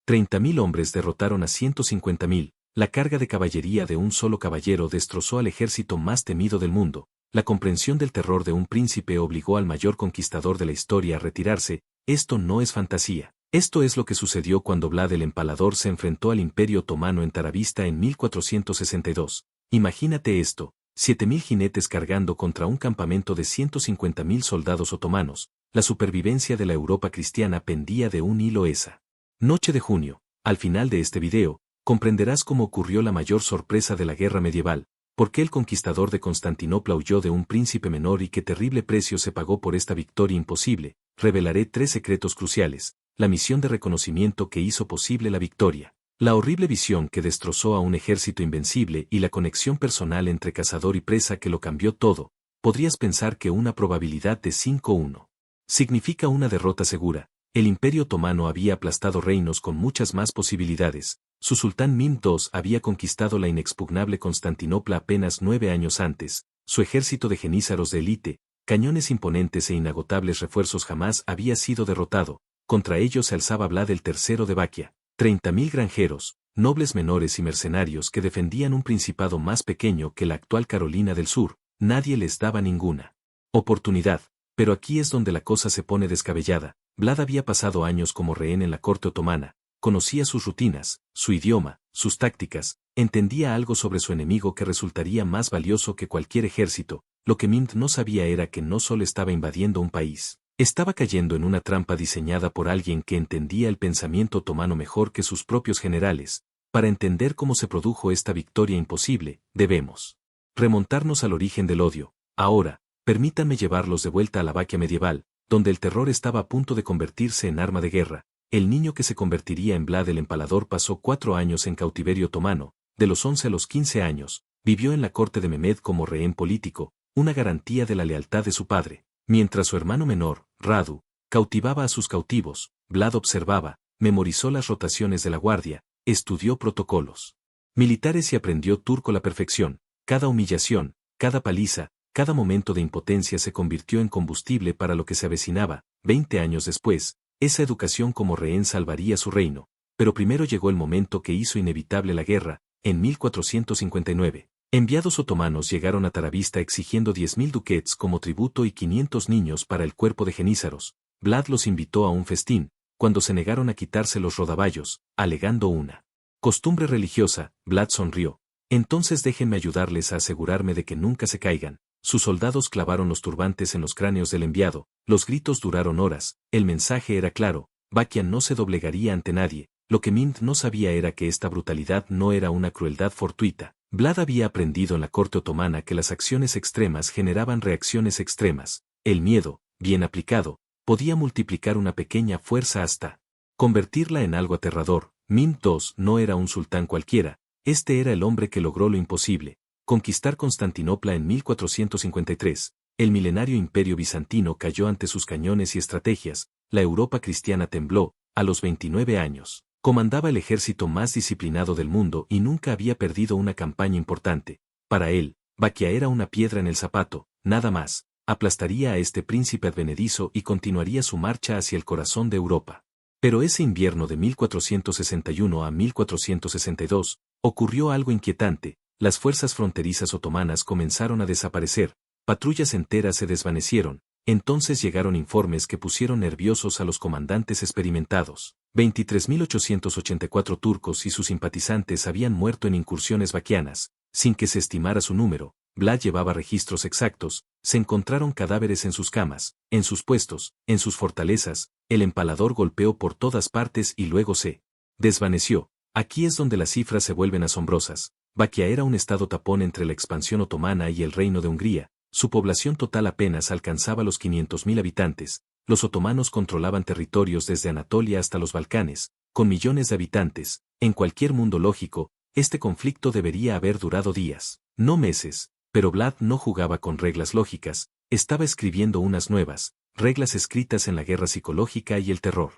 30.000 hombres derrotaron a 150.000, la carga de caballería de un solo caballero destrozó al ejército más temido del mundo, la comprensión del terror de un príncipe obligó al mayor conquistador de la historia a retirarse. Esto no es fantasía. Esto es lo que sucedió cuando Vlad el Empalador se enfrentó al Imperio Otomano en Tarabista en 1462. Imagínate esto, 7.000 jinetes cargando contra un campamento de 150.000 soldados otomanos. La supervivencia de la Europa cristiana pendía de un hilo esa noche de junio. Al final de este video, comprenderás cómo ocurrió la mayor sorpresa de la guerra medieval, por qué el conquistador de Constantinopla huyó de un príncipe menor y qué terrible precio se pagó por esta victoria imposible. Revelaré 3 secretos cruciales, la misión de reconocimiento que hizo posible la victoria, la horrible visión que destrozó a un ejército invencible y la conexión personal entre cazador y presa que lo cambió todo. Podrías pensar que una probabilidad de 5-1 significa una derrota segura. El Imperio Otomano había aplastado reinos con muchas más posibilidades. Su sultán Mehmed II había conquistado la inexpugnable Constantinopla apenas 9 años antes. Su ejército de jenízaros de élite, cañones imponentes e inagotables refuerzos jamás había sido derrotado. Contra ellos se alzaba Vlad el III de Baquia, 30.000 granjeros, nobles menores y mercenarios que defendían un principado más pequeño que la actual Carolina del Sur. Nadie les daba ninguna oportunidad. Pero aquí es donde la cosa se pone descabellada. Vlad había pasado años como rehén en la corte otomana, conocía sus rutinas, su idioma, sus tácticas, entendía algo sobre su enemigo que resultaría más valioso que cualquier ejército. Lo que Mehmed no sabía era que no solo estaba invadiendo un país, estaba cayendo en una trampa diseñada por alguien que entendía el pensamiento otomano mejor que sus propios generales. Para entender cómo se produjo esta victoria imposible, debemos remontarnos al origen del odio. Ahora, permítanme llevarlos de vuelta a la Baquia medieval, donde el terror estaba a punto de convertirse en arma de guerra. El niño que se convertiría en Vlad el Empalador pasó 4 años en cautiverio otomano. De los 11 a los 15 años, vivió en la corte de Mehmed como rehén político, una garantía de la lealtad de su padre. Mientras su hermano menor, Radu, cautivaba a sus cautivos, Vlad observaba, memorizó las rotaciones de la guardia, estudió protocolos militares y aprendió turco a la perfección. Cada humillación, cada paliza, cada momento de impotencia se convirtió en combustible para lo que se avecinaba. 20 años después, esa educación como rehén salvaría su reino. Pero primero llegó el momento que hizo inevitable la guerra. En 1459, enviados otomanos llegaron a Tarabista exigiendo 10.000 ducats como tributo y 500 niños para el cuerpo de jenízaros. Vlad los invitó a un festín. Cuando se negaron a quitarse los rodaballos, alegando una costumbre religiosa, Vlad sonrió. Entonces déjenme ayudarles a asegurarme de que nunca se caigan. Sus soldados clavaron los turbantes en los cráneos del enviado, los gritos duraron horas, el mensaje era claro, Baquia no se doblegaría ante nadie. Lo que Mehmed no sabía era que esta brutalidad no era una crueldad fortuita. Vlad había aprendido en la corte otomana que las acciones extremas generaban reacciones extremas. El miedo, bien aplicado, podía multiplicar una pequeña fuerza hasta convertirla en algo aterrador. Mehmed II no era un sultán cualquiera, este era el hombre que logró lo imposible. Conquistar Constantinopla en 1453, el milenario imperio bizantino cayó ante sus cañones y estrategias, la Europa cristiana tembló. A los 29 años, comandaba el ejército más disciplinado del mundo y nunca había perdido una campaña importante. Para él, Baquia era una piedra en el zapato, nada más, aplastaría a este príncipe advenedizo y continuaría su marcha hacia el corazón de Europa. Pero ese invierno de 1461 a 1462, ocurrió algo inquietante. Las fuerzas fronterizas otomanas comenzaron a desaparecer, patrullas enteras se desvanecieron. Entonces llegaron informes que pusieron nerviosos a los comandantes experimentados. 23.884 turcos y sus simpatizantes habían muerto en incursiones baquianas, sin que se estimara su número. Vlad llevaba registros exactos, se encontraron cadáveres en sus camas, en sus puestos, en sus fortalezas. El empalador golpeó por todas partes y luego se desvaneció. Aquí es donde las cifras se vuelven asombrosas. Baquia era un estado tapón entre la expansión otomana y el reino de Hungría. Su población total apenas alcanzaba los 500.000 habitantes. Los otomanos controlaban territorios desde Anatolia hasta los Balcanes, con millones de habitantes. En cualquier mundo lógico, este conflicto debería haber durado días, no meses. Pero Vlad no jugaba con reglas lógicas, estaba escribiendo unas nuevas, reglas escritas en la guerra psicológica y el terror.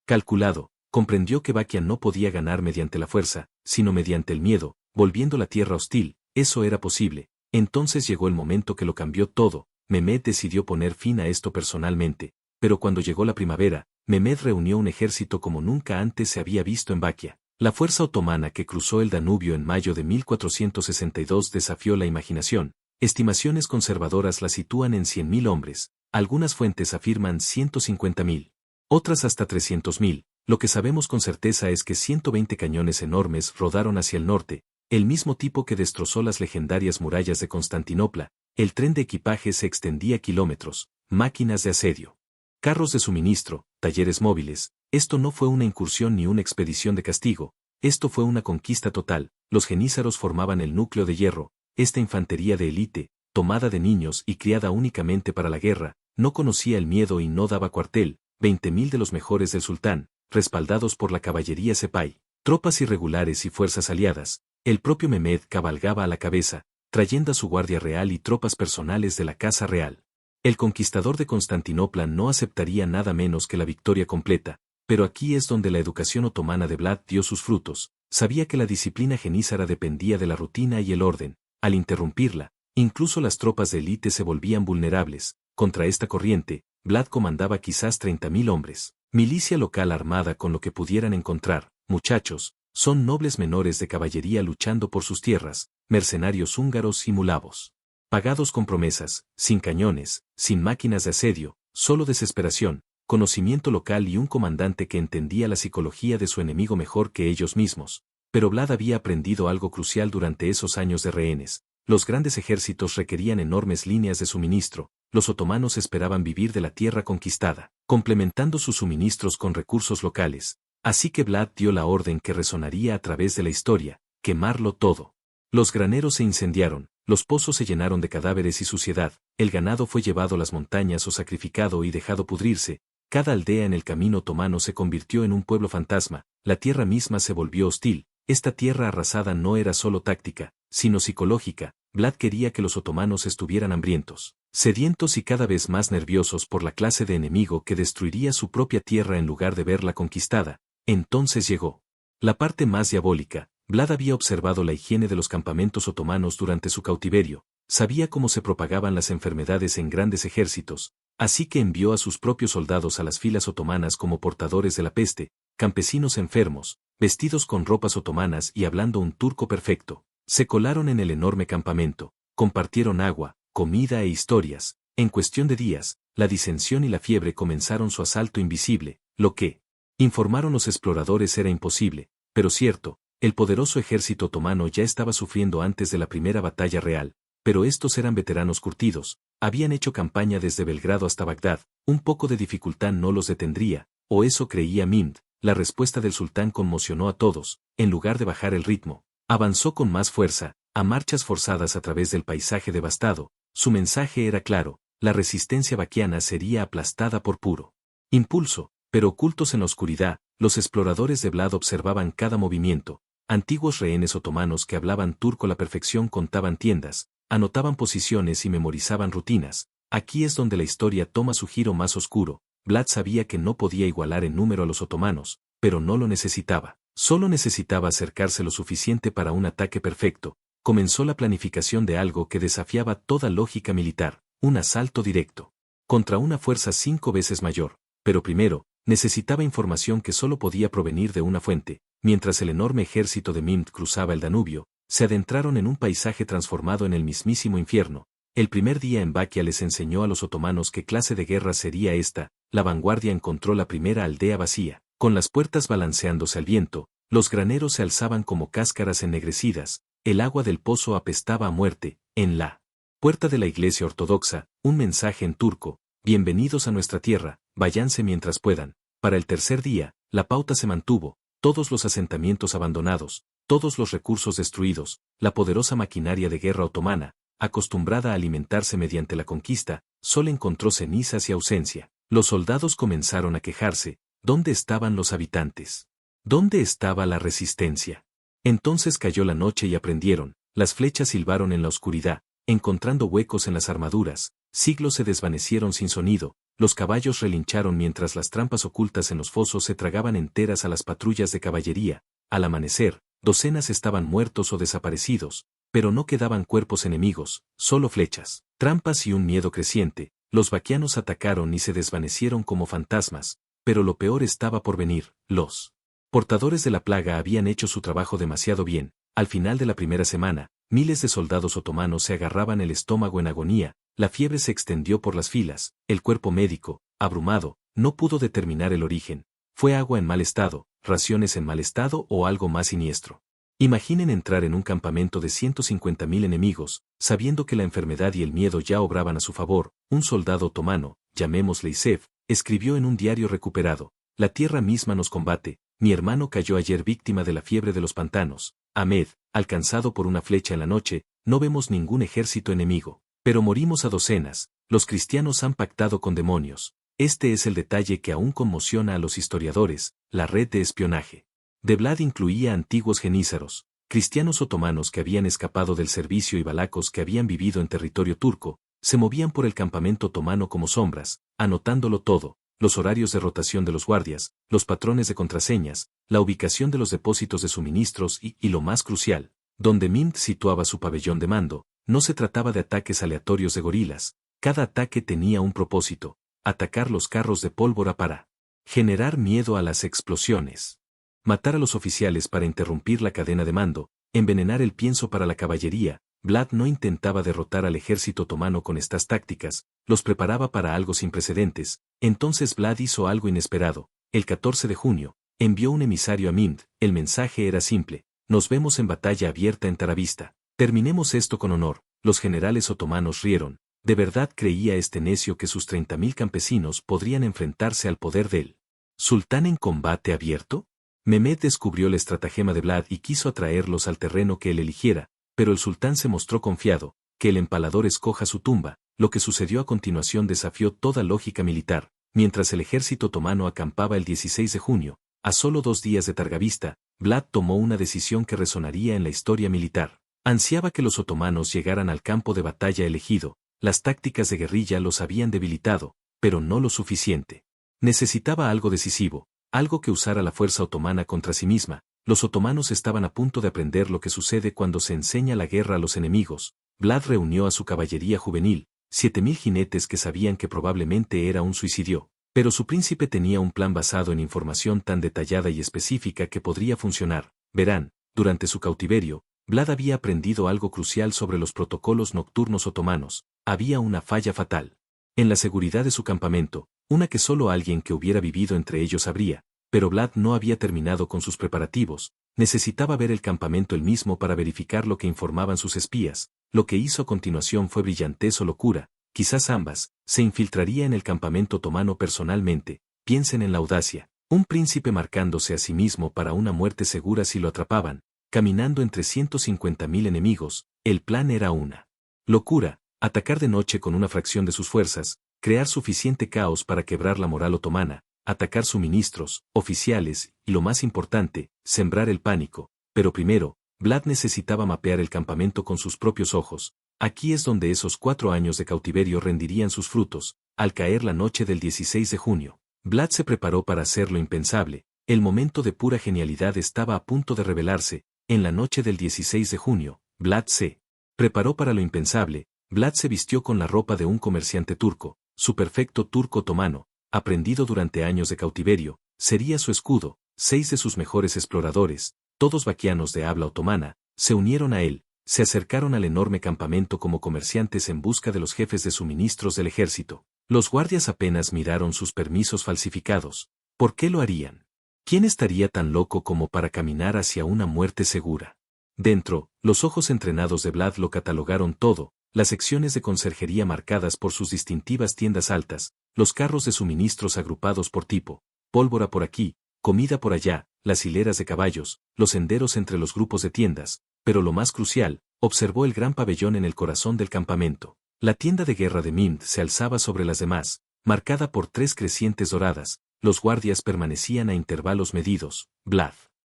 Calculado, comprendió que Baquia no podía ganar mediante la fuerza, sino mediante el miedo, volviendo la tierra hostil. Eso era posible. Entonces llegó el momento que lo cambió todo. Mehmed decidió poner fin a esto personalmente, pero cuando llegó la primavera, Mehmed reunió un ejército como nunca antes se había visto en Bakia. La fuerza otomana que cruzó el Danubio en mayo de 1462 desafió la imaginación. Estimaciones conservadoras la sitúan en 100.000 hombres, algunas fuentes afirman 150.000, otras hasta 300.000. Lo que sabemos con certeza es que 120 cañones enormes rodaron hacia el norte, el mismo tipo que destrozó las legendarias murallas de Constantinopla. El tren de equipaje se extendía kilómetros, máquinas de asedio, carros de suministro, talleres móviles. Esto no fue una incursión ni una expedición de castigo, esto fue una conquista total. Los jenízaros formaban el núcleo de hierro. Esta infantería de élite, tomada de niños y criada únicamente para la guerra, no conocía el miedo y no daba cuartel. 20.000 de los mejores del sultán, respaldados por la caballería Sepay, tropas irregulares y fuerzas aliadas. El propio Mehmed cabalgaba a la cabeza, trayendo a su guardia real y tropas personales de la casa real. El conquistador de Constantinopla no aceptaría nada menos que la victoria completa, pero aquí es donde la educación otomana de Vlad dio sus frutos. Sabía que la disciplina genízara dependía de la rutina y el orden. Al interrumpirla, incluso las tropas de élite se volvían vulnerables. Contra esta corriente, Vlad comandaba quizás 30.000 hombres, milicia local armada con lo que pudieran encontrar. Muchachos, son nobles menores de caballería luchando por sus tierras, mercenarios húngaros y mulavos. Pagados con promesas, sin cañones, sin máquinas de asedio, solo desesperación, conocimiento local y un comandante que entendía la psicología de su enemigo mejor que ellos mismos. Pero Vlad había aprendido algo crucial durante esos años de rehenes. Los grandes ejércitos requerían enormes líneas de suministro. Los otomanos esperaban vivir de la tierra conquistada, complementando sus suministros con recursos locales. Así que Vlad dio la orden que resonaría a través de la historia: quemarlo todo. Los graneros se incendiaron, los pozos se llenaron de cadáveres y suciedad, el ganado fue llevado a las montañas o sacrificado y dejado pudrirse. Cada aldea en el camino otomano se convirtió en un pueblo fantasma, la tierra misma se volvió hostil. Esta tierra arrasada no era solo táctica, sino psicológica. Vlad quería que los otomanos estuvieran hambrientos, sedientos y cada vez más nerviosos por la clase de enemigo que destruiría su propia tierra en lugar de verla conquistada. Entonces llegó la parte más diabólica. Vlad había observado la higiene de los campamentos otomanos durante su cautiverio, sabía cómo se propagaban las enfermedades en grandes ejércitos, así que envió a sus propios soldados a las filas otomanas como portadores de la peste, campesinos enfermos, vestidos con ropas otomanas y hablando un turco perfecto. Se colaron en el enorme campamento, compartieron agua, comida e historias. En cuestión de días, la disensión y la fiebre comenzaron su asalto invisible. Lo que, informaron los exploradores, era imposible, pero cierto. El poderoso ejército otomano ya estaba sufriendo antes de la primera batalla real, pero estos eran veteranos curtidos, habían hecho campaña desde Belgrado hasta Bagdad. Un poco de dificultad no los detendría, o eso creía Mehmed. La respuesta del sultán conmocionó a todos. En lugar de bajar el ritmo, avanzó con más fuerza, a marchas forzadas a través del paisaje devastado. Su mensaje era claro: la resistencia baquiana sería aplastada por puro impulso. Pero ocultos en la oscuridad, los exploradores de Vlad observaban cada movimiento. Antiguos rehenes otomanos que hablaban turco a la perfección contaban tiendas, anotaban posiciones y memorizaban rutinas. Aquí es donde la historia toma su giro más oscuro. Vlad sabía que no podía igualar en número a los otomanos, pero no lo necesitaba. Solo necesitaba acercarse lo suficiente para un ataque perfecto. Comenzó la planificación de algo que desafiaba toda lógica militar: un asalto directo contra una fuerza 5 veces mayor. Pero primero, necesitaba información que solo podía provenir de una fuente. Mientras el enorme ejército de Mehmed cruzaba el Danubio, se adentraron en un paisaje transformado en el mismísimo infierno. El primer día en Bakia les enseñó a los otomanos qué clase de guerra sería esta. La vanguardia encontró la primera aldea vacía, con las puertas balanceándose al viento. Los graneros se alzaban como cáscaras ennegrecidas, el agua del pozo apestaba a muerte. En la puerta de la iglesia ortodoxa, un mensaje en turco: bienvenidos a nuestra tierra, váyanse mientras puedan. Para el tercer día, la pauta se mantuvo: todos los asentamientos abandonados, todos los recursos destruidos. La poderosa maquinaria de guerra otomana, acostumbrada a alimentarse mediante la conquista, solo encontró cenizas y ausencia. Los soldados comenzaron a quejarse: ¿dónde estaban los habitantes? ¿Dónde estaba la resistencia? Entonces cayó la noche y aprendieron. Las flechas silbaron en la oscuridad, encontrando huecos en las armaduras. Siglos se desvanecieron sin sonido. Los caballos relincharon mientras las trampas ocultas en los fosos se tragaban enteras a las patrullas de caballería. Al amanecer, docenas estaban muertos o desaparecidos, pero no quedaban cuerpos enemigos, solo flechas, trampas y un miedo creciente. Los baquianos atacaron y se desvanecieron como fantasmas. pero lo peor estaba por venir. Los portadores de la plaga habían hecho su trabajo demasiado bien. Al final de la primera semana, miles de soldados otomanos se agarraban el estómago en agonía, la fiebre se extendió por las filas, el cuerpo médico, abrumado, no pudo determinar el origen. Fue agua en mal estado, raciones en mal estado o algo más siniestro. Imaginen entrar en un campamento de 150.000 enemigos, sabiendo que la enfermedad y el miedo ya obraban a su favor. Un soldado otomano, llamémosle Isef, escribió en un diario recuperado: la tierra misma nos combate, mi hermano cayó ayer víctima de la fiebre de los pantanos. Ahmed, alcanzado por una flecha en la noche, no vemos ningún ejército enemigo, pero morimos a docenas, los cristianos han pactado con demonios. Este es el detalle que aún conmociona a los historiadores, la red de espionaje de Vlad incluía antiguos genízaros, cristianos otomanos que habían escapado del servicio y valacos que habían vivido en territorio turco, se movían por el campamento otomano como sombras, anotándolo todo, los horarios de rotación de los guardias, los patrones de contraseñas, la ubicación de los depósitos de suministros y lo más crucial, donde Mint situaba su pabellón de mando. No se trataba de ataques aleatorios de gorilas, cada ataque tenía un propósito: atacar los carros de pólvora para generar miedo a las explosiones, matar a los oficiales para interrumpir la cadena de mando, envenenar el pienso para la caballería. Vlad no intentaba derrotar al ejército otomano con estas tácticas, los preparaba para algo sin precedentes. Entonces Vlad hizo algo inesperado. El 14 de junio, envió un emisario a Mint. El mensaje era simple: nos vemos en batalla abierta en Taravista. Terminemos esto con honor. Los generales otomanos rieron. ¿De verdad creía este necio que sus 30.000 campesinos podrían enfrentarse al poder del sultán en combate abierto? Mehmed descubrió el estratagema de Vlad y quiso atraerlos al terreno que él eligiera, pero el sultán se mostró confiado: que el empalador escoja su tumba. Lo que sucedió a continuación desafió toda lógica militar. Mientras el ejército otomano acampaba el 16 de junio, a solo 2 días de Targavista, Vlad tomó una decisión que resonaría en la historia militar. Ansiaba que los otomanos llegaran al campo de batalla elegido. Las tácticas de guerrilla los habían debilitado, pero no lo suficiente. Necesitaba algo decisivo, algo que usara la fuerza otomana contra sí misma. Los otomanos estaban a punto de aprender lo que sucede cuando se enseña la guerra a los enemigos. Vlad reunió a su caballería juvenil, 7.000 jinetes que sabían que probablemente era un suicidio, pero su príncipe tenía un plan basado en información tan detallada y específica que podría funcionar. Verán, durante su cautiverio, Vlad había aprendido algo crucial sobre los protocolos nocturnos otomanos. Había una falla fatal en la seguridad de su campamento, una que solo alguien que hubiera vivido entre ellos sabría. Pero Vlad no había terminado con sus preparativos. Necesitaba ver el campamento él mismo para verificar lo que informaban sus espías. Lo que hizo a continuación fue brillantez o locura, quizás ambas. Se infiltraría en el campamento otomano personalmente. Piensen en la audacia: un príncipe marcándose a sí mismo para una muerte segura si lo atrapaban, caminando entre 150.000 enemigos. El plan era una locura: atacar de noche con una fracción de sus fuerzas, crear suficiente caos para quebrar la moral otomana, atacar suministros, oficiales, y lo más importante, sembrar el pánico. Pero primero, Vlad necesitaba mapear el campamento con sus propios ojos. Aquí es donde esos 4 años de cautiverio rendirían sus frutos. Al caer la noche del 16 de junio, Vlad se preparó para hacer lo impensable. El momento de pura genialidad estaba a punto de revelarse. En la noche del 16 de junio, Vlad se preparó para lo impensable. Vlad se vistió con la ropa de un comerciante turco, su perfecto turco otomano, aprendido durante años de cautiverio. Sería su escudo. 6 de sus mejores exploradores, todos vaquianos de habla otomana, se unieron a él. Se acercaron al enorme campamento como comerciantes en busca de los jefes de suministros del ejército. Los guardias apenas miraron sus permisos falsificados. ¿Por qué lo harían? ¿Quién estaría tan loco como para caminar hacia una muerte segura? Dentro, los ojos entrenados de Vlad lo catalogaron todo: las secciones de conserjería marcadas por sus distintivas tiendas altas, los carros de suministros agrupados por tipo, pólvora por aquí, comida por allá, las hileras de caballos, los senderos entre los grupos de tiendas. Pero lo más crucial, observó el gran pabellón en el corazón del campamento. La tienda de guerra de Mint se alzaba sobre las demás, marcada por 3 crecientes doradas. Los guardias permanecían a intervalos medidos. Vlad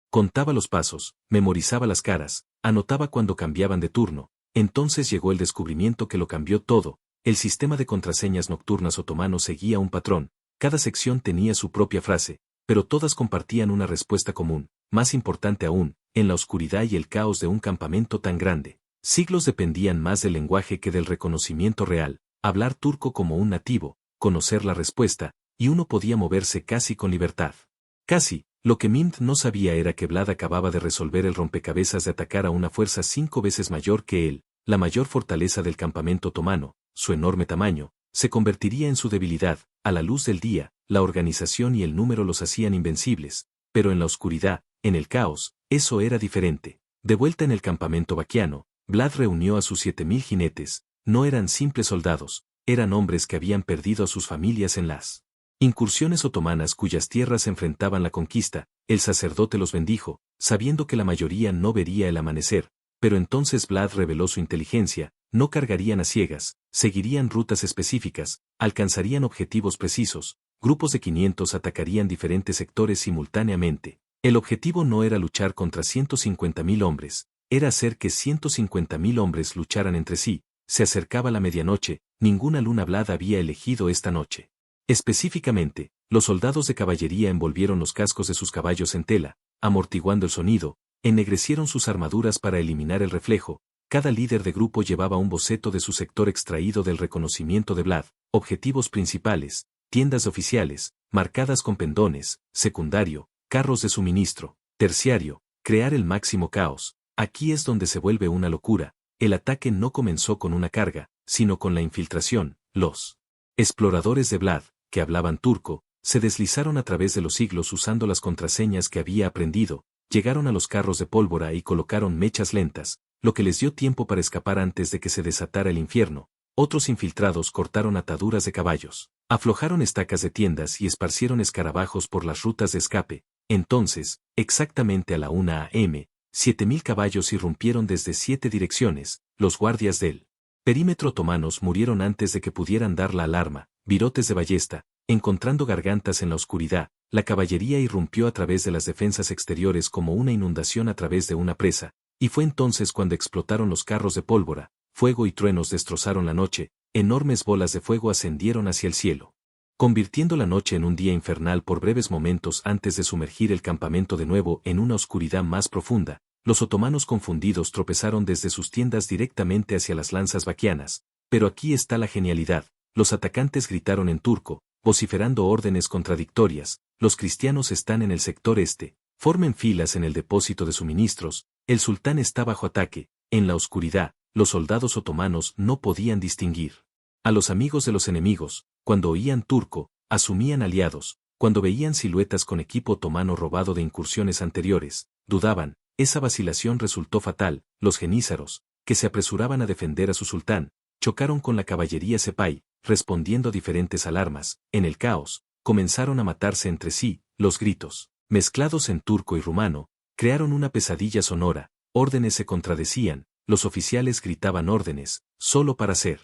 contaba los pasos, memorizaba las caras, anotaba cuando cambiaban de turno. Entonces llegó el descubrimiento que lo cambió todo. El sistema de contraseñas nocturnas otomano seguía un patrón. Cada sección tenía su propia frase, pero todas compartían una respuesta común. Más importante aún, en la oscuridad y el caos de un campamento tan grande, siglos dependían más del lenguaje que del reconocimiento real. Hablar turco como un nativo, conocer la respuesta, y uno podía moverse casi con libertad. Casi, lo que Mimd no sabía era que Vlad acababa de resolver el rompecabezas de atacar a una fuerza 5 veces mayor que él. La mayor fortaleza del campamento otomano, su enorme tamaño, se convertiría en su debilidad. A la luz del día, la organización y el número los hacían invencibles, pero en la oscuridad, en el caos, eso era diferente. De vuelta en el campamento vaquiano, Vlad reunió a sus 7000 jinetes. No eran simples soldados, eran hombres que habían perdido a sus familias en las incursiones otomanas cuyas tierras enfrentaban la conquista. El sacerdote los bendijo, sabiendo que la mayoría no vería el amanecer, pero entonces Vlad reveló su inteligencia. No cargarían a ciegas, seguirían rutas específicas, alcanzarían objetivos precisos, grupos de 500 atacarían diferentes sectores simultáneamente. El objetivo no era luchar contra 150.000 hombres, era hacer que 150.000 hombres lucharan entre sí. Se acercaba la medianoche, ninguna luna. Vlad había elegido esta noche. Específicamente, los soldados de caballería envolvieron los cascos de sus caballos en tela, amortiguando el sonido, ennegrecieron sus armaduras para eliminar el reflejo. Cada líder de grupo llevaba un boceto de su sector extraído del reconocimiento de Vlad, objetivos principales, tiendas oficiales, marcadas con pendones, secundario, carros de suministro, terciario, crear el máximo caos. Aquí es donde se vuelve una locura. El ataque no comenzó con una carga, sino con la infiltración. Los exploradores de Vlad, que hablaban turco, se deslizaron a través de los siglos usando las contraseñas que había aprendido, llegaron a los carros de pólvora y colocaron mechas lentas, lo que les dio tiempo para escapar antes de que se desatara el infierno. Otros infiltrados cortaron ataduras de caballos, aflojaron estacas de tiendas y esparcieron escarabajos por las rutas de escape. Entonces, exactamente a la 1 a.m., 7000 caballos irrumpieron desde 7 direcciones. Los guardias del perímetro otomanos murieron antes de que pudieran dar la alarma. Virotes de ballesta, encontrando gargantas en la oscuridad, la caballería irrumpió a través de las defensas exteriores como una inundación a través de una presa. Y fue entonces cuando explotaron los carros de pólvora, fuego y truenos destrozaron la noche, enormes bolas de fuego ascendieron hacia el cielo, convirtiendo la noche en un día infernal por breves momentos antes de sumergir el campamento de nuevo en una oscuridad más profunda. Los otomanos confundidos tropezaron desde sus tiendas directamente hacia las lanzas vaquianas, pero aquí está la genialidad. Los atacantes gritaron en turco, vociferando órdenes contradictorias. Los cristianos están en el sector este, formen filas en el depósito de suministros. El sultán está bajo ataque. En la oscuridad, los soldados otomanos no podían distinguir a los amigos de los enemigos. Cuando oían turco, asumían aliados. Cuando veían siluetas con equipo otomano robado de incursiones anteriores, dudaban. Esa vacilación resultó fatal. Los genízaros, que se apresuraban a defender a su sultán, chocaron con la caballería sepay, respondiendo a diferentes alarmas. En el caos, comenzaron a matarse entre sí. Los gritos, mezclados en turco y rumano, crearon una pesadilla sonora. Órdenes se contradecían, los oficiales gritaban órdenes, solo para ser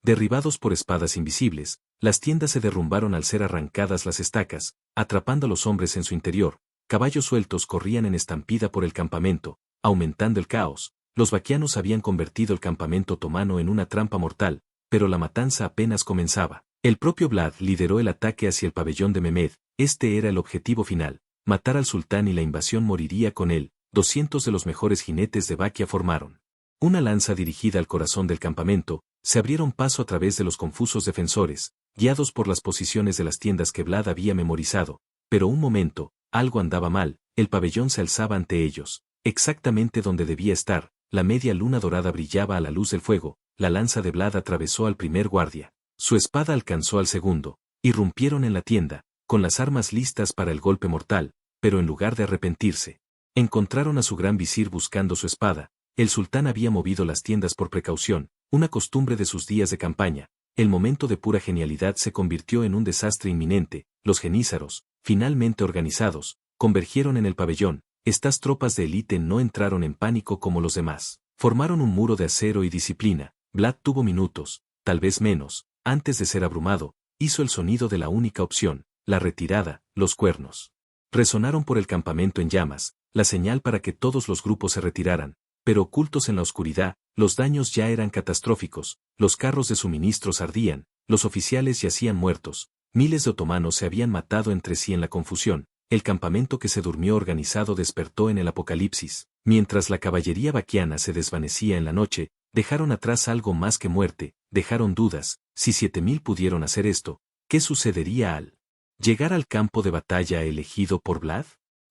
derribados por espadas invisibles. Las tiendas se derrumbaron al ser arrancadas las estacas, atrapando a los hombres en su interior. Caballos sueltos corrían en estampida por el campamento, aumentando el caos. Los vaquianos habían convertido el campamento otomano en una trampa mortal, pero la matanza apenas comenzaba. El propio Vlad lideró el ataque hacia el pabellón de Mehmed. Este era el objetivo final, matar al sultán y la invasión moriría con él. 200 de los mejores jinetes de Vaquia formaron una lanza dirigida al corazón del campamento. Se abrieron paso a través de los confusos defensores, guiados por las posiciones de las tiendas que Vlad había memorizado. Pero un momento, algo andaba mal. El pabellón se alzaba ante ellos, exactamente donde debía estar. La media luna dorada brillaba a la luz del fuego. La lanza de Vlad atravesó al primer guardia, su espada alcanzó al segundo. Irrumpieron en la tienda, con las armas listas para el golpe mortal, pero en lugar de arrepentirse, encontraron a su gran visir buscando su espada. El sultán había movido las tiendas por precaución, una costumbre de sus días de campaña. El momento de pura genialidad se convirtió en un desastre inminente. Los genízaros, finalmente organizados, convergieron en el pabellón. Estas tropas de élite no entraron en pánico como los demás. Formaron un muro de acero y disciplina. Vlad tuvo minutos, tal vez menos, antes de ser abrumado. Hizo el sonido de la única opción, la retirada. Los cuernos resonaron por el campamento en llamas, la señal para que todos los grupos se retiraran. Pero ocultos en la oscuridad, los daños ya eran catastróficos. Los carros de suministros ardían, los oficiales yacían muertos. Miles de otomanos se habían matado entre sí en la confusión. El campamento que se durmió organizado despertó en el apocalipsis. Mientras la caballería vaquiana se desvanecía en la noche, dejaron atrás algo más que muerte. Dejaron dudas. Si 7000 pudieron hacer esto, ¿qué sucedería al ¿Llegar al campo de batalla elegido por Vlad?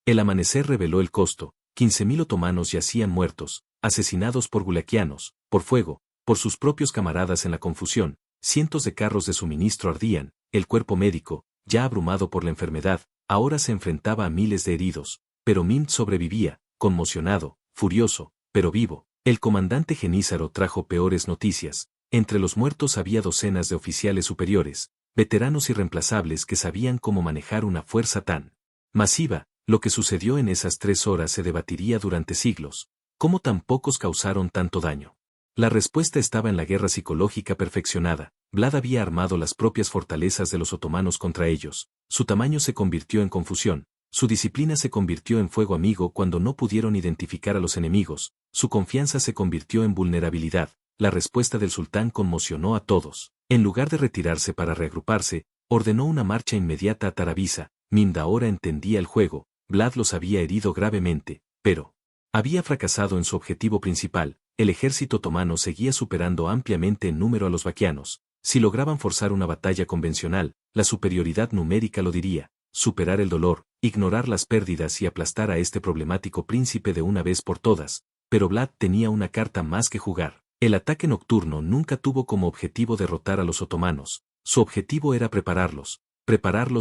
El amanecer reveló el costo: 15.000 otomanos yacían muertos, asesinados por gulaquianos, por fuego, por sus propios camaradas en la confusión. Cientos de carros de suministro ardían. El cuerpo médico, ya abrumado por la enfermedad, ahora se enfrentaba a miles de heridos, pero Mint sobrevivía, conmocionado, furioso, pero vivo. El comandante Genízaro trajo peores noticias. Entre los muertos había docenas de oficiales superiores, veteranos irreemplazables que sabían cómo manejar una fuerza tan masiva. Lo que sucedió en esas 3 horas se debatiría durante siglos. ¿Cómo tan pocos causaron tanto daño? La respuesta estaba en la guerra psicológica perfeccionada. Vlad había armado las propias fortalezas de los otomanos contra ellos. Su tamaño se convirtió en confusión. Su disciplina se convirtió en fuego amigo cuando no pudieron identificar a los enemigos. Su confianza se convirtió en vulnerabilidad. La respuesta del sultán conmocionó a todos. En lugar de retirarse para reagruparse, ordenó una marcha inmediata a Tarabisa. Mint ahora entendía el juego. Vlad los había herido gravemente, pero había fracasado en su objetivo principal. El ejército otomano seguía superando ampliamente en número a los vaquianos. Si lograban forzar una batalla convencional, la superioridad numérica lo diría. Superar el dolor, ignorar las pérdidas y aplastar a este problemático príncipe de una vez por todas. Pero Vlad tenía una carta más que jugar. El ataque nocturno nunca tuvo como objetivo derrotar a los otomanos. Su objetivo era prepararlos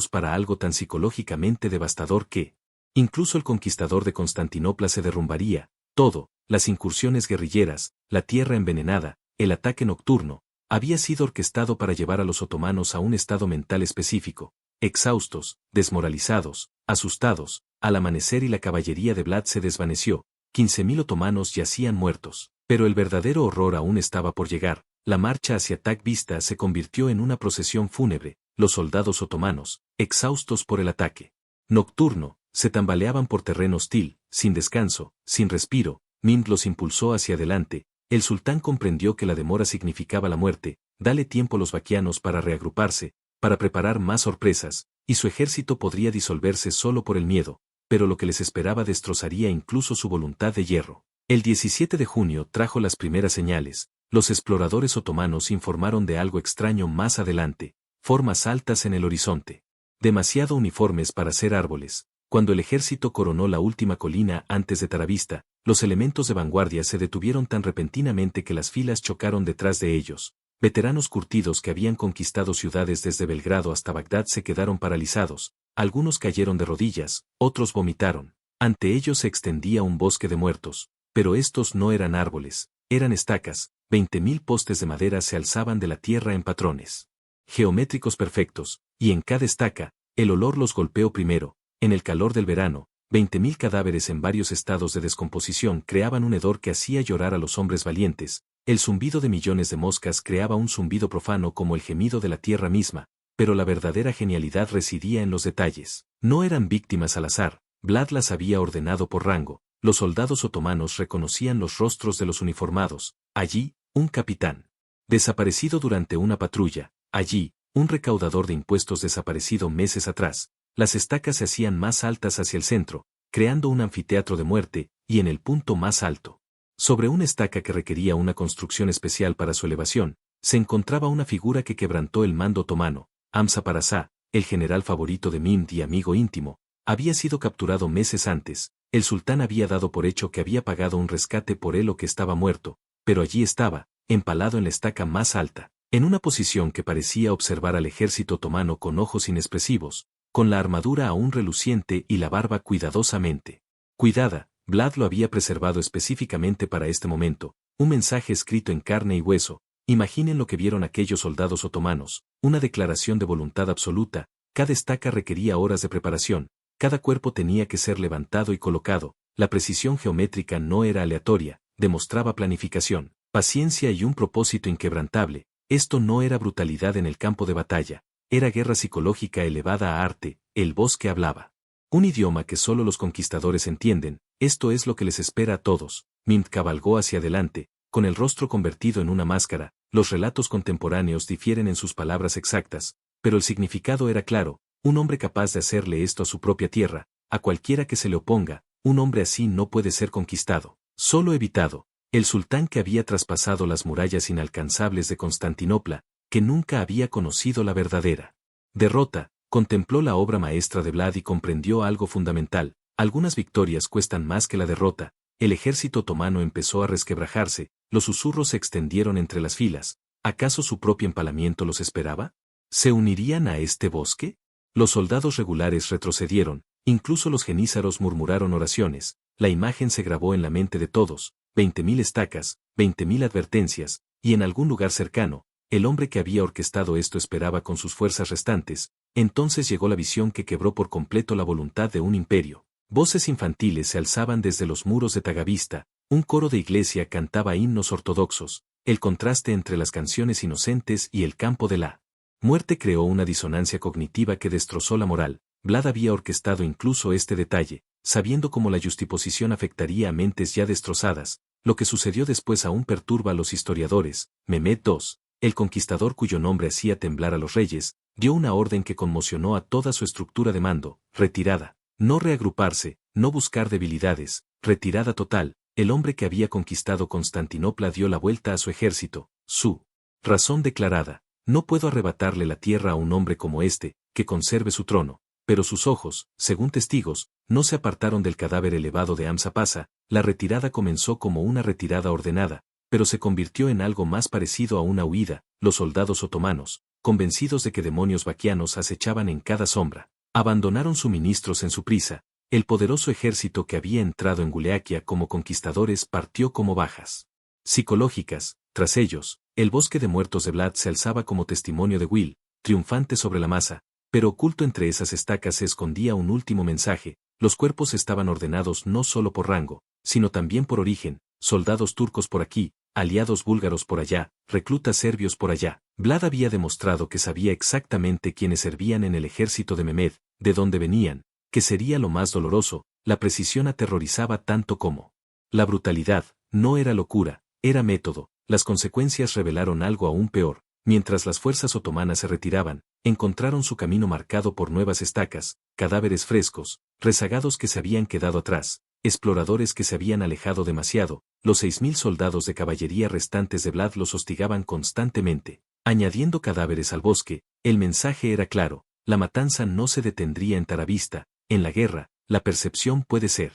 para algo tan psicológicamente devastador que incluso el conquistador de Constantinopla se derrumbaría. Todo, las incursiones guerrilleras, la tierra envenenada, el ataque nocturno, había sido orquestado para llevar a los otomanos a un estado mental específico. Exhaustos, desmoralizados, asustados, al amanecer y la caballería de Vlad se desvaneció. 15.000 otomanos yacían muertos. Pero el verdadero horror aún estaba por llegar. La marcha hacia Tak Vista se convirtió en una procesión fúnebre. Los soldados otomanos, exhaustos por el ataque nocturno, se tambaleaban por terreno hostil, sin descanso, sin respiro. Mint los impulsó hacia adelante. El sultán comprendió que la demora significaba la muerte. Dale tiempo a los vaquianos para reagruparse, para preparar más sorpresas, y su ejército podría disolverse solo por el miedo, pero lo que les esperaba destrozaría incluso su voluntad de hierro. El 17 de junio trajo las primeras señales. Los exploradores otomanos informaron de algo extraño más adelante: formas altas en el horizonte. Demasiado uniformes para ser árboles. Cuando el ejército coronó la última colina antes de Tarabista, los elementos de vanguardia se detuvieron tan repentinamente que las filas chocaron detrás de ellos. Veteranos curtidos que habían conquistado ciudades desde Belgrado hasta Bagdad se quedaron paralizados. Algunos cayeron de rodillas, otros vomitaron. Ante ellos se extendía un bosque de muertos. Pero estos no eran árboles, eran estacas. 20.000 postes de madera se alzaban de la tierra en patrones geométricos perfectos, y en cada estaca, el olor los golpeó primero. En el calor del verano, 20.000 cadáveres en varios estados de descomposición creaban un hedor que hacía llorar a los hombres valientes. El zumbido de millones de moscas creaba un zumbido profano como el gemido de la tierra misma, pero la verdadera genialidad residía en los detalles. No eran víctimas al azar, Vlad las había ordenado por rango. Los soldados otomanos reconocían los rostros de los uniformados. Allí, un capitán desaparecido durante una patrulla. Allí, un recaudador de impuestos desaparecido meses atrás. Las estacas se hacían más altas hacia el centro, creando un anfiteatro de muerte, y en el punto más alto, sobre una estaca que requería una construcción especial para su elevación, se encontraba una figura que quebrantó el mando otomano. Hamza Parasá, el general favorito de Mint y amigo íntimo, había sido capturado meses antes. El sultán había dado por hecho que había pagado un rescate por él o que estaba muerto, pero allí estaba, empalado en la estaca más alta, en una posición que parecía observar al ejército otomano con ojos inexpresivos, con la armadura aún reluciente y la barba cuidadosamente cuidada. Vlad lo había preservado específicamente para este momento, un mensaje escrito en carne y hueso. Imaginen lo que vieron aquellos soldados otomanos, una declaración de voluntad absoluta. Cada estaca requería horas de preparación, cada cuerpo tenía que ser levantado y colocado. La precisión geométrica no era aleatoria, demostraba planificación, paciencia y un propósito inquebrantable. Esto no era brutalidad en el campo de batalla, era guerra psicológica elevada a arte. El bosque hablaba un idioma que solo los conquistadores entienden. Esto es lo que les espera a todos. Mint cabalgó hacia adelante, con el rostro convertido en una máscara. Los relatos contemporáneos difieren en sus palabras exactas, pero el significado era claro: un hombre capaz de hacerle esto a su propia tierra, a cualquiera que se le oponga. Un hombre así no puede ser conquistado, solo evitado. El sultán que había traspasado las murallas inalcanzables de Constantinopla, que nunca había conocido la verdadera derrota, Contempló la obra maestra de Vlad y comprendió algo fundamental: algunas victorias cuestan más que la derrota. El ejército otomano empezó a resquebrajarse, los susurros se extendieron entre las filas. ¿Acaso su propio empalamiento los esperaba? ¿Se unirían a este bosque? Los soldados regulares retrocedieron, incluso los genízaros murmuraron oraciones. La imagen se grabó en la mente de todos: 20.000 estacas, 20.000 advertencias, y en algún lugar cercano, el hombre que había orquestado esto esperaba con sus fuerzas restantes. Entonces llegó la visión que quebró por completo la voluntad de un imperio. Voces infantiles se alzaban desde los muros de Tagavista, un coro de iglesia cantaba himnos ortodoxos. El contraste entre las canciones inocentes y el campo de la muerte creó una disonancia cognitiva que destrozó la moral. Vlad había orquestado incluso este detalle, sabiendo cómo la justiposición afectaría a mentes ya destrozadas. Lo que sucedió después aún perturba a los historiadores. Mehmed II, el conquistador cuyo nombre hacía temblar a los reyes, dio una orden que conmocionó a toda su estructura de mando: retirada. No reagruparse, no buscar debilidades, retirada total. El hombre que había conquistado Constantinopla dio la vuelta a su ejército. Su razón declarada: no puedo arrebatarle la tierra a un hombre como este, que conserve su trono. Pero sus ojos, según testigos, no se apartaron del cadáver elevado de Hamza Pasa. La retirada comenzó como una retirada ordenada, pero se convirtió en algo más parecido a una huida. Los soldados otomanos, convencidos de que demonios vaquianos acechaban en cada sombra, abandonaron suministros en su prisa. El poderoso ejército que había entrado en Guleaquia como conquistadores partió como bajas psicológicas. Tras ellos, el bosque de muertos de Vlad se alzaba como testimonio de Will, triunfante sobre la masa, pero oculto entre esas estacas se escondía un último mensaje: los cuerpos estaban ordenados no solo por rango, sino también por origen: soldados turcos por aquí, aliados búlgaros por allá, reclutas serbios por allá. Vlad había demostrado que sabía exactamente quiénes servían en el ejército de Mehmed, de dónde venían, que sería lo más doloroso. La precisión aterrorizaba tanto como la brutalidad. No era locura, era método. Las consecuencias revelaron algo aún peor. Mientras las fuerzas otomanas se retiraban, encontraron su camino marcado por nuevas estacas, cadáveres frescos, rezagados que se habían quedado atrás, exploradores que se habían alejado demasiado. Los 6.000 soldados de caballería restantes de Vlad los hostigaban constantemente, añadiendo cadáveres al bosque. El mensaje era claro: la matanza no se detendría en Taravista. En la guerra, la percepción puede ser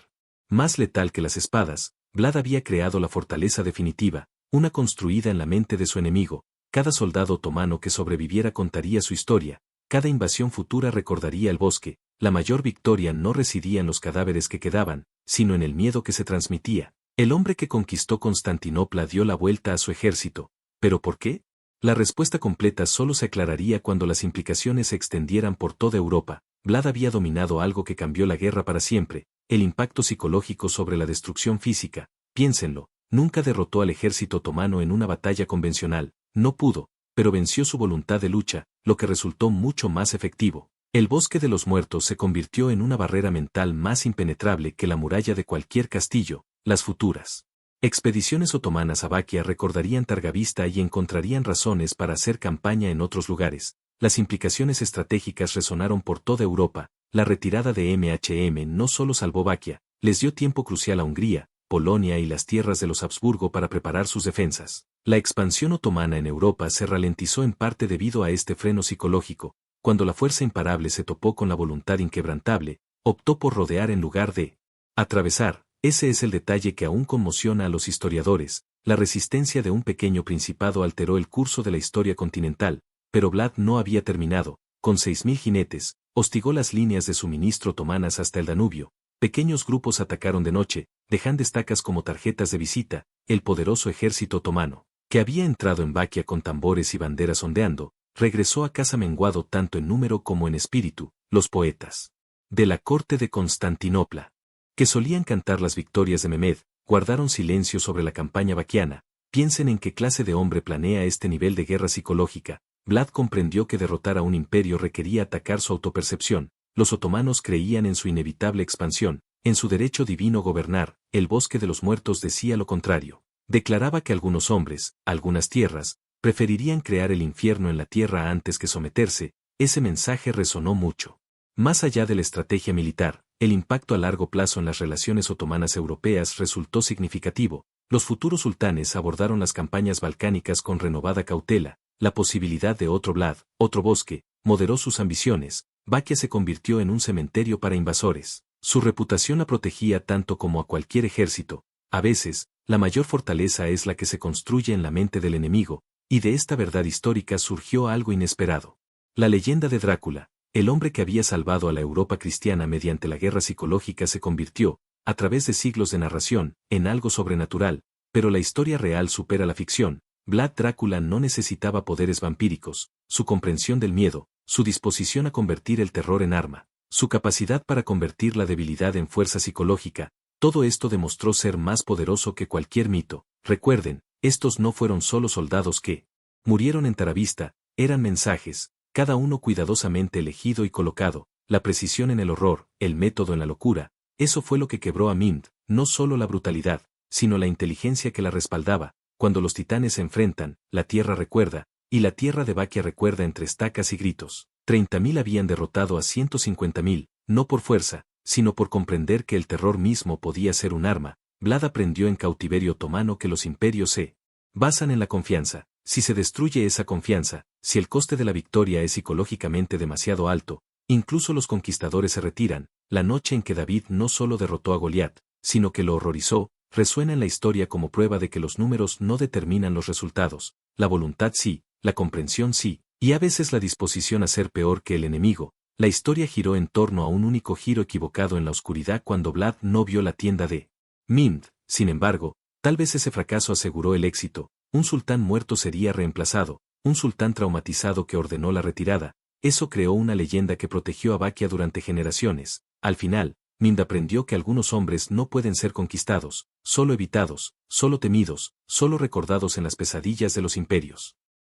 más letal que las espadas. Vlad había creado la fortaleza definitiva, una construida en la mente de su enemigo. Cada soldado otomano que sobreviviera contaría su historia, cada invasión futura recordaría el bosque. La mayor victoria no residía en los cadáveres que quedaban, sino en el miedo que se transmitía. El hombre que conquistó Constantinopla dio la vuelta a su ejército. ¿Pero por qué? La respuesta completa solo se aclararía cuando las implicaciones se extendieran por toda Europa. Vlad había dominado algo que cambió la guerra para siempre: el impacto psicológico sobre la destrucción física. Piénsenlo, nunca derrotó al ejército otomano en una batalla convencional. No pudo, pero venció su voluntad de lucha, lo que resultó mucho más efectivo. El bosque de los muertos se convirtió en una barrera mental más impenetrable que la muralla de cualquier castillo. Las futuras expediciones otomanas a Baquia recordarían Targavista y encontrarían razones para hacer campaña en otros lugares. Las implicaciones estratégicas resonaron por toda Europa. La retirada de MHM no solo salvó Baquia, les dio tiempo crucial a Hungría, Polonia y las tierras de los Habsburgo para preparar sus defensas. La expansión otomana en Europa se ralentizó en parte debido a este freno psicológico. Cuando la fuerza imparable se topó con la voluntad inquebrantable, optó por rodear en lugar de atravesar. Ese es el detalle que aún conmociona a los historiadores. La resistencia de un pequeño principado alteró el curso de la historia continental, pero Vlad no había terminado. Con 6.000 jinetes, hostigó las líneas de suministro otomanas hasta el Danubio. Pequeños grupos atacaron de noche, dejando estacas como tarjetas de visita. El poderoso ejército otomano, que había entrado en Baquia con tambores y banderas ondeando, regresó a casa menguado tanto en número como en espíritu. Los poetas de la corte de Constantinopla, que solían cantar las victorias de Mehmed, guardaron silencio sobre la campaña baquiana. Piensen en qué clase de hombre planea este nivel de guerra psicológica. Vlad comprendió que derrotar a un imperio requería atacar su autopercepción. Los otomanos creían en su inevitable expansión, en su derecho divino gobernar. El bosque de los muertos decía lo contrario. Declaraba que algunos hombres, algunas tierras, preferirían crear el infierno en la tierra antes que someterse. Ese mensaje resonó mucho. Más allá de la estrategia militar, el impacto a largo plazo en las relaciones otomanas europeas resultó significativo. Los futuros sultanes abordaron las campañas balcánicas con renovada cautela. La posibilidad de otro Vlad, otro bosque, moderó sus ambiciones. Baquia se convirtió en un cementerio para invasores. Su reputación la protegía tanto como a cualquier ejército. A veces, la mayor fortaleza es la que se construye en la mente del enemigo, y de esta verdad histórica surgió algo inesperado. La leyenda de Drácula, el hombre que había salvado a la Europa cristiana mediante la guerra psicológica, se convirtió, a través de siglos de narración, en algo sobrenatural, pero la historia real supera la ficción. Vlad Drácula no necesitaba poderes vampíricos, su comprensión del miedo, su disposición a convertir el terror en arma, su capacidad para convertir la debilidad en fuerza psicológica, todo esto demostró ser más poderoso que cualquier mito. Recuerden, estos no fueron solo soldados que murieron en Taravista, eran mensajes, cada uno cuidadosamente elegido y colocado, la precisión en el horror, el método en la locura. Eso fue lo que quebró a Mimd, no solo la brutalidad, sino la inteligencia que la respaldaba. Cuando los titanes se enfrentan, la tierra recuerda, y la tierra de Baquia recuerda entre estacas y gritos. 30.000 habían derrotado a 150.000, no por fuerza, sino por comprender que el terror mismo podía ser un arma. Vlad aprendió en cautiverio otomano que los imperios se basan en la confianza. Si se destruye esa confianza, si el coste de la victoria es psicológicamente demasiado alto, incluso los conquistadores se retiran. La noche en que David no solo derrotó a Goliat, sino que lo horrorizó, resuena en la historia como prueba de que los números no determinan los resultados, la voluntad sí, la comprensión sí, y a veces la disposición a ser peor que el enemigo. La historia giró en torno a un único giro equivocado en la oscuridad cuando Vlad no vio la tienda de Mimd. Sin embargo, tal vez ese fracaso aseguró el éxito. Un sultán muerto sería reemplazado, un sultán traumatizado que ordenó la retirada. Eso creó una leyenda que protegió a Baquia durante generaciones. Al final, Mimd aprendió que algunos hombres no pueden ser conquistados, solo evitados, solo temidos, solo recordados en las pesadillas de los imperios.